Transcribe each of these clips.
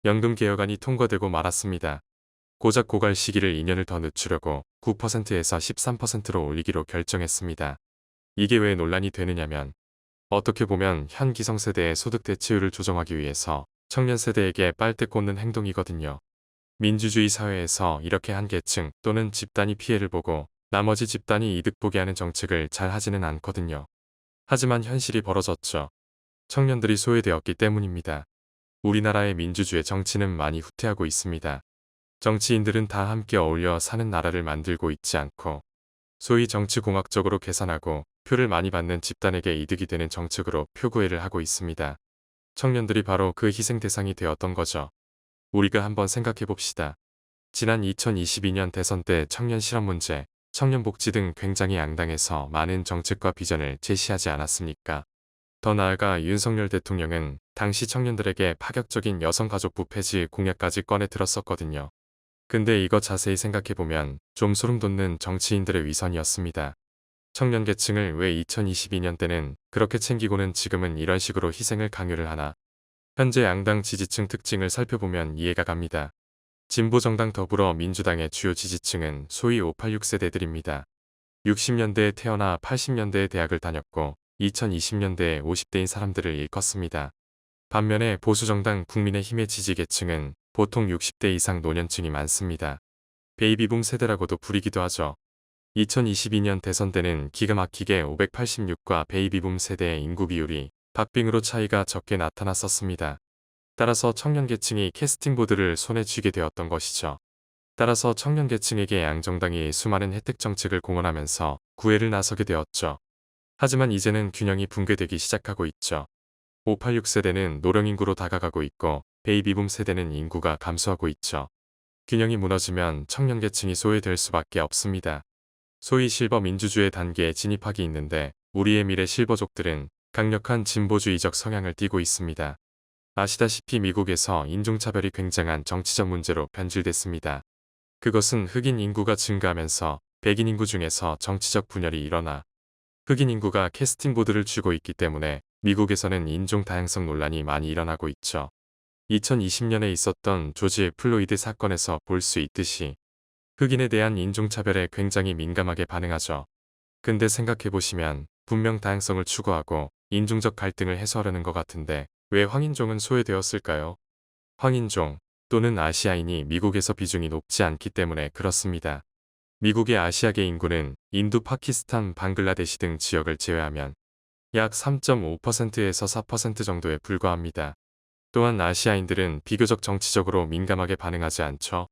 연금 개혁안이 통과되고 말았습니다. 고작 고갈 시기를 2년을 더 늦추려고 9%에서 13%로 올리기로 결정했습니다. 이게 왜 논란이 되느냐면 어떻게 보면 현 기성세대의 소득 대체율을 조정하기 위해서 청년 세대에게 빨대 꽂는 행동이거든요. 민주주의 사회에서 이렇게 한 계층 또는 집단이 피해를 보고 나머지 집단이 이득 보게 하는 정책을 잘 하지는 않거든요. 하지만 현실이 벌어졌죠. 청년들이 소외되었기 때문입니다. 우리나라의 민주주의 정치는 많이 후퇴하고 있습니다. 정치인들은 다 함께 어울려 사는 나라를 만들고 있지 않고 소위 정치공학적으로 계산하고 표를 많이 받는 집단에게 이득이 되는 정책으로 표구애를 하고 있습니다. 청년들이 바로 그 희생 대상이 되었던 거죠. 우리가 한번 생각해 봅시다. 지난 2022년 대선 때 청년 실업 문제, 청년 복지 등 굉장히 양당에서 많은 정책과 비전을 제시하지 않았습니까? 더 나아가 윤석열 대통령은 당시 청년들에게 파격적인 여성가족부 폐지 공약까지 꺼내 들었었거든요. 근데 이거 자세히 생각해보면 좀 소름 돋는 정치인들의 위선이었습니다. 청년 계층을 왜 2022년 때는 그렇게 챙기고는 지금은 이런 식으로 희생을 강요를 하나? 현재 양당 지지층 특징을 살펴보면 이해가 갑니다. 진보정당 더불어민주당의 주요 지지층은 소위 586 세대들입니다. 60년대에 태어나 80년대에 대학을 다녔고 2020년대에 50대인 사람들을 일컫습니다. 반면에 보수정당 국민의힘의 지지계층은 보통 60대 이상 노년층이 많습니다. 베이비붐 세대라고도 부리기도 하죠. 2022년 대선 때는 기가 막히게 586과 베이비붐 세대의 인구 비율이 박빙으로 차이가 적게 나타났었습니다. 따라서 청년 계층이 캐스팅보드를 손에 쥐게 되었던 것이죠. 따라서 청년 계층에게 양정당이 수많은 혜택 정책을 공언하면서 구애를 나서게 되었죠. 하지만 이제는 균형이 붕괴되기 시작하고 있죠. 586 세대는 노령인구로 다가가고 있고 베이비붐 세대는 인구가 감소하고 있죠. 균형이 무너지면 청년 계층이 소외될 수밖에 없습니다. 소위 실버 민주주의 단계에 진입하기 있는데 우리의 미래 실버족들은 강력한 진보주의적 성향을 띠고 있습니다. 아시다시피 미국에서 인종차별이 굉장한 정치적 문제로 변질됐습니다. 그것은 흑인 인구가 증가하면서 백인 인구 중에서 정치적 분열이 일어나 흑인 인구가 캐스팅보드를 쥐고 있기 때문에 미국에서는 인종 다양성 논란이 많이 일어나고 있죠. 2020년에 있었던 조지 플로이드 사건에서 볼 수 있듯이 흑인에 대한 인종차별에 굉장히 민감하게 반응하죠. 근데 생각해보시면 분명 다양성을 추구하고 인종적 갈등을 해소하려는 것 같은데 왜 황인종은 소외되었을까요? 황인종 또는 아시아인이 미국에서 비중이 높지 않기 때문에 그렇습니다. 미국의 아시아계 인구는 인도, 파키스탄, 방글라데시 등 지역을 제외하면 약 3.5%에서 4% 정도에 불과합니다. 또한 아시아인들은 비교적 정치적으로 민감하게 반응하지 않죠.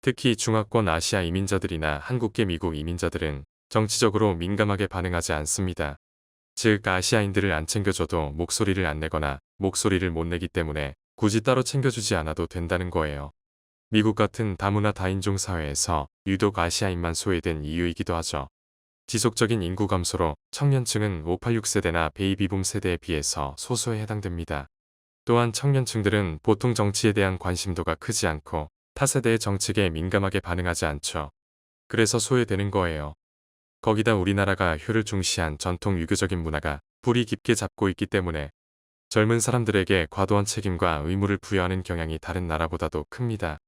특히 중화권 아시아 이민자들이나 한국계 미국 이민자들은 정치적으로 민감하게 반응하지 않습니다. 즉 아시아인들을 안 챙겨줘도 목소리를 안 내거나 목소리를 못 내기 때문에 굳이 따로 챙겨주지 않아도 된다는 거예요. 미국 같은 다문화 다인종 사회에서 유독 아시아인만 소외된 이유이기도 하죠. 지속적인 인구 감소로 청년층은 586 세대나 베이비붐 세대에 비해서 소수에 해당됩니다. 또한 청년층들은 보통 정치에 대한 관심도가 크지 않고 타세대의 정책에 민감하게 반응하지 않죠. 그래서 소외되는 거예요. 거기다 우리나라가 효를 중시한 전통 유교적인 문화가 뿌리 깊게 잡고 있기 때문에 젊은 사람들에게 과도한 책임과 의무를 부여하는 경향이 다른 나라보다도 큽니다.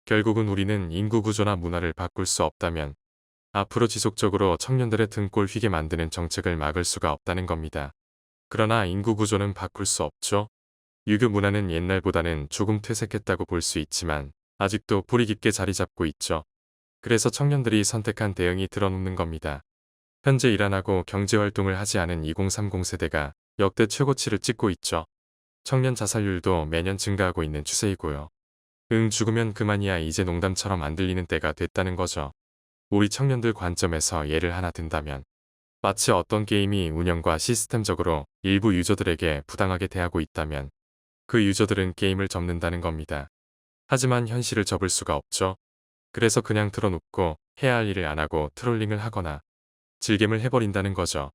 결국은 우리는 인구 구조나 문화를 바꿀 수 없다면 앞으로 지속적으로 청년들의 등골 휘게 만드는 정책을 막을 수가 없다는 겁니다. 그러나 인구 구조는 바꿀 수 없죠. 유교 문화는 옛날보다는 조금 퇴색했다고 볼 수 있지만 아직도 뿌리 깊게 자리 잡고 있죠. 그래서 청년들이 선택한 대응이 드러눕는 겁니다. 현재 일 안 하고 경제활동을 하지 않은 2030 세대가 역대 최고치를 찍고 있죠. 청년 자살률도 매년 증가하고 있는 추세이고요. 죽으면 그만이야 이제 농담처럼 안 들리는 때가 됐다는 거죠. 우리 청년들 관점에서 예를 하나 든다면 마치 어떤 게임이 운영과 시스템적으로 일부 유저들에게 부당하게 대하고 있다면 그 유저들은 게임을 접는다는 겁니다. 하지만 현실을 접을 수가 없죠. 그래서 그냥 틀어놓고 해야 할 일을 안 하고 트롤링을 하거나 즐겜을 해버린다는 거죠.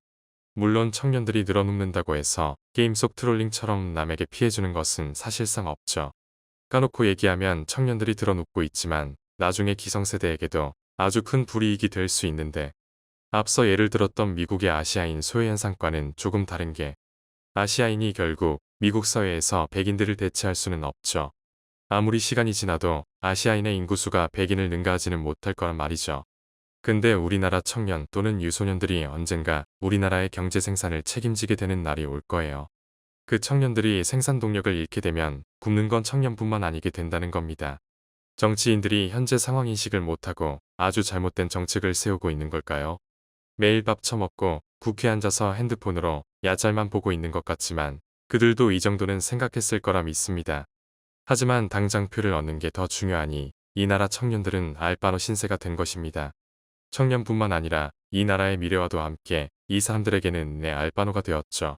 물론 청년들이 늘어눕는다고 해서 게임 속 트롤링처럼 남에게 피해주는 것은 사실상 없죠. 까놓고 얘기하면 청년들이 들어눕고 있지만 나중에 기성세대에게도 아주 큰 불이익이 될 수 있는데 앞서 예를 들었던 미국의 아시아인 소외 현상과는 조금 다른 게 아시아인이 결국 미국 사회에서 백인들을 대체할 수는 없죠. 아무리 시간이 지나도 아시아인의 인구수가 백인을 능가하지는 못할 거란 말이죠. 근데 우리나라 청년 또는 유소년들이 언젠가 우리나라의 경제 생산을 책임지게 되는 날이 올 거예요. 그 청년들이 생산 동력을 잃게 되면 굶는 건 청년뿐만 아니게 된다는 겁니다. 정치인들이 현재 상황 인식을 못하고 아주 잘못된 정책을 세우고 있는 걸까요? 매일 밥 처먹고 국회에 앉아서 핸드폰으로 야잘만 보고 있는 것 같지만 그들도 이 정도는 생각했을 거라 믿습니다. 하지만 당장 표를 얻는 게 더 중요하니 이 나라 청년들은 알바노 신세가 된 것입니다. 청년뿐만 아니라 이 나라의 미래와도 함께 이 사람들에게는 내 알바노가 되었죠.